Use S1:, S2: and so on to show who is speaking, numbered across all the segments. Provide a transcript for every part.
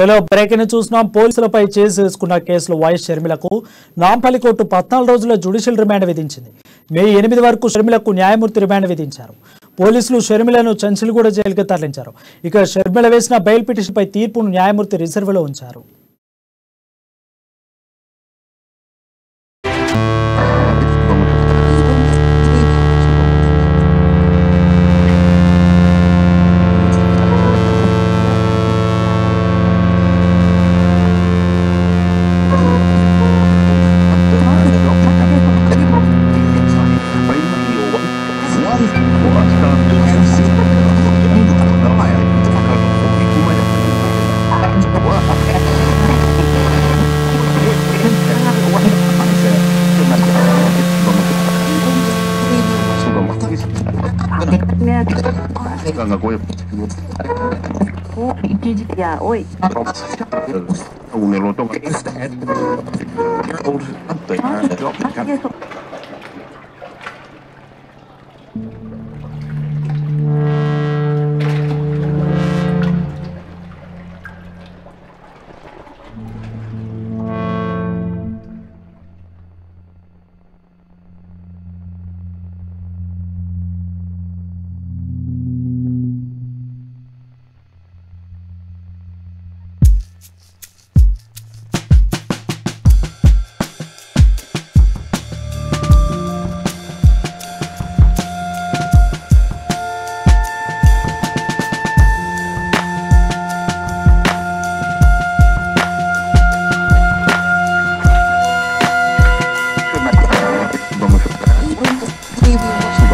S1: Breaking చూస్తున్నాం. పోలీసులపై చేసుకున్న కేసులో వైఎస్ షర్మిలకు నాంపల్లి కోర్టు 14 రోజుల జ్యుడిషియల్ రిమాండ్ విధించింది. మే 8 వరకు షర్మిలకు న్యాయమూర్తి రిమాండ్ విధించారు. పోలీసులు షర్మిలను చంచల్గూడ జైలుకు తరలించారు. ఇక షర్మిల వేసిన బెయిల్ పిటిషన్పై తీర్పును న్యాయమూర్తి రిజర్వ్లో ఉంచారు.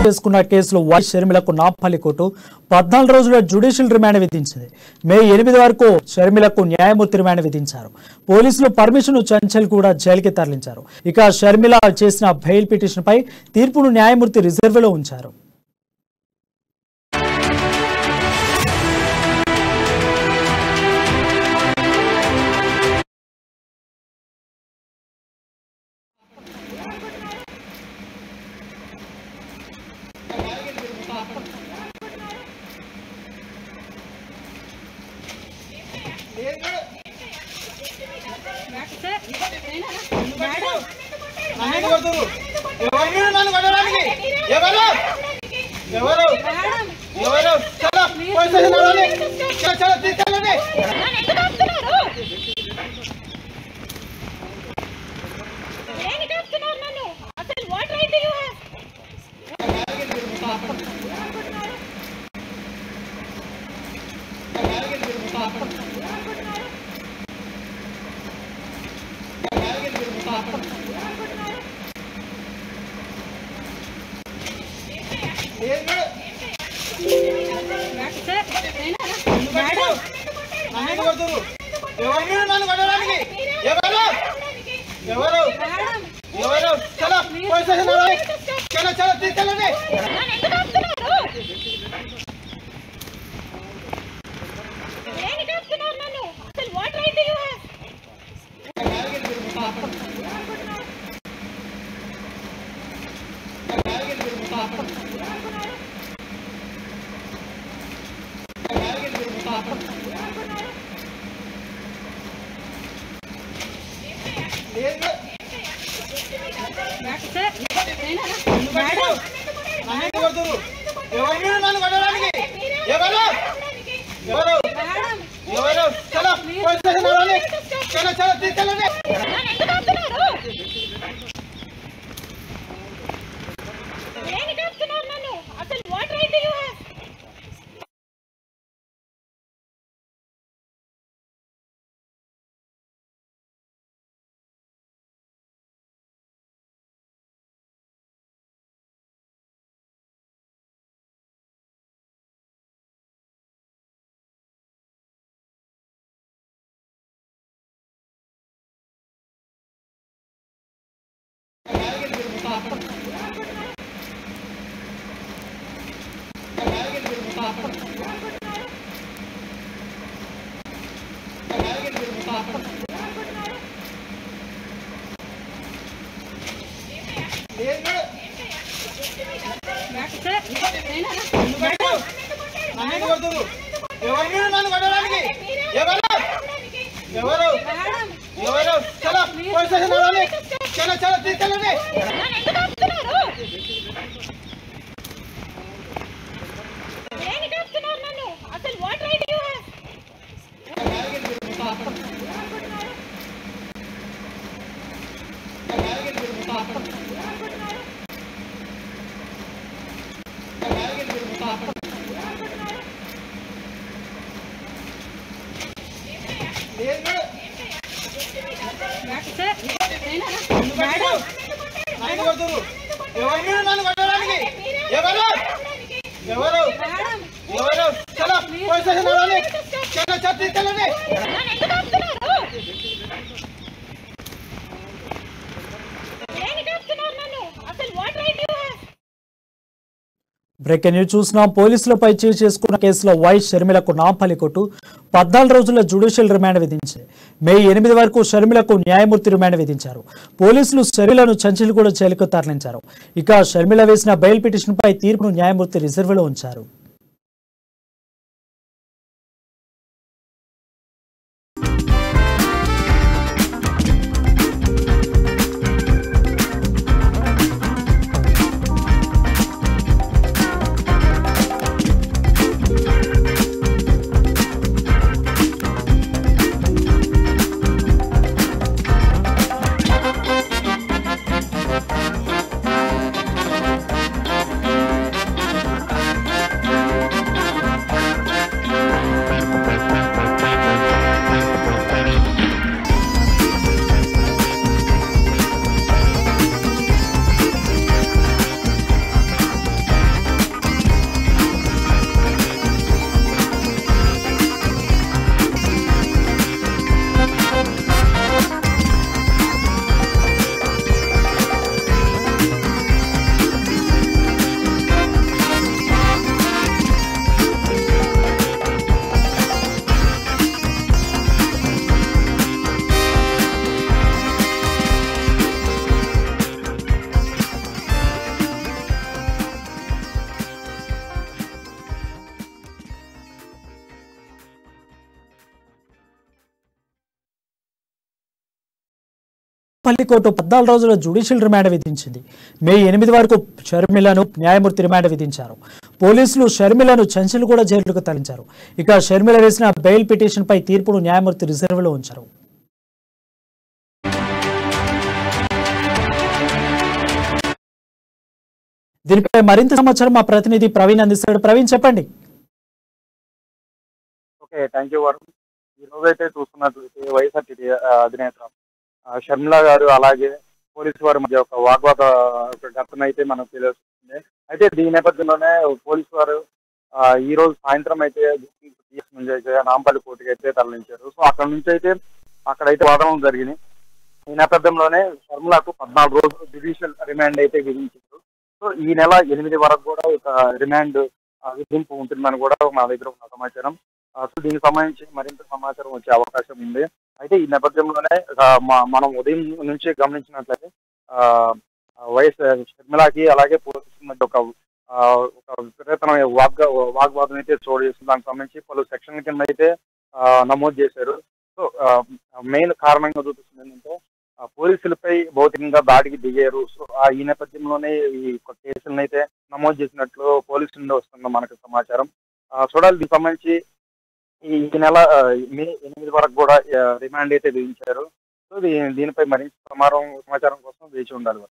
S1: చేసుకున్న కేసులో వైఎస్ షర్మిలకు నాంపల్లి కోర్టు 14 రోజుల జ్యుడిషియల్ రిమాండ్ విధించింది. మే 8 వరకు షర్మిలకు న్యాయమూర్తి రిమాండ్ విధించారు. పోలీసులు పర్మిషన్ చంచల్గూడ జైలుకి తరలించారు. ఇక షర్మిల చేసిన బెయిల్ పిటిషన్పై తీర్పును న్యాయమూర్తి రిజర్వ్లో ఉంచారు. బ్రేకింగ్ న్యూస్ చూస్తున్నాం. పోలీసులపై చేసుకున్న కేసులో వైఎస్ షర్మిలకు నాంపల్లి కోర్టు 14 రోజుల జ్యుడిషియల్ రిమాండ్ విధించింది. మే 8 వరకు షర్మిలకు న్యాయమూర్తి రిమాండ్ విధించారు. పోలీసులు షర్మిలను చంచల్గూడ జైలుకు తరలించారు. ఇక షర్మిల వేసిన బెయిల్ పిటిషన్పై తీర్పును న్యాయమూర్తి రిజర్వ్లో ఉంచారు. పల్లి కోర్టు 14 రోజుల జ్యుడిషియల్ రిమాండ్ విధించింది. మే 8 వరకు షర్మిలను న్యాయమూర్తి రిమాండ్ విధించారు. పోలీసులు షర్మిలను చంచల్గూడ జైలుకు తరలించారు. ఇక షర్మిల వేసిన బెయిల్ పిటిషన్పై తీర్పును న్యాయమూర్తి రిజర్వ్లో ఉంచారు. దీనిపై మరింత సమాచారం మా ప్రతినిధి ప్రవీణ్ అందిస్తాడు. ప్రవీణ్, చెప్పండి.
S2: Okay, thank you Varun. ఈ రోజైతే చూస్తున్నట్లయితే వైఎస్ఆర్టీపీ అధినేత షర్మిల గారు అలాగే పోలీసు వారి మధ్య ఒక వాగ్వాద ఘటన అయితే మనకు తెలుస్తుంది. అయితే దీని నేపథ్యంలోనే పోలీసు వారు ఈ రోజు సాయంత్రం అయితే నుంచి అయితే నాంపల్లి కోర్టుకి అయితే తరలించారు. సో అక్కడైతే వాదనలు జరిగినాయి. ఈ నేపథ్యంలోనే షర్మిలకు 14 రోజులు జ్యుడిషియల్ రిమాండ్ అయితే విధించారు. సో ఈ నెల 8 వరకు కూడా ఒక రిమాండ్ విధింపు ఉంటుందని కూడా మా దగ్గర ఉన్న సమాచారం. సో దీనికి సంబంధించి మరింత సమాచారం వచ్చే అవకాశం ఉంది. అయితే ఈ నేపథ్యంలోనే మనం ఉదయం నుంచి గమనించినట్లయితే వైఎస్ షర్మిలకి అలాగే పోలీసుల మధ్య ఒక విపరీతమైన వాగ్వాదం అయితే చోటు చేస్తుంది. దానికి సంబంధించి పలు సెక్షన్ల కింద అయితే నమోదు చేశారు. సో మెయిన్ కారణంగా చూపిస్తుంది ఏంటంటే పోలీసులపై భౌతికంగా దాడికి దిగారు. సో ఈ నేపథ్యంలోనే ఈ కేసులను అయితే నమోదు చేసినట్లు పోలీసుల నుండి వస్తున్న మనకు సమాచారం. చూడాలి. దీనికి సంబంధించి ఈ నెల మే 8 వరకు కూడా రిమాండ్ అయితే విధించారు. సో దీనిపై మరింత సమాచారం కోసం వేచి ఉండాలి.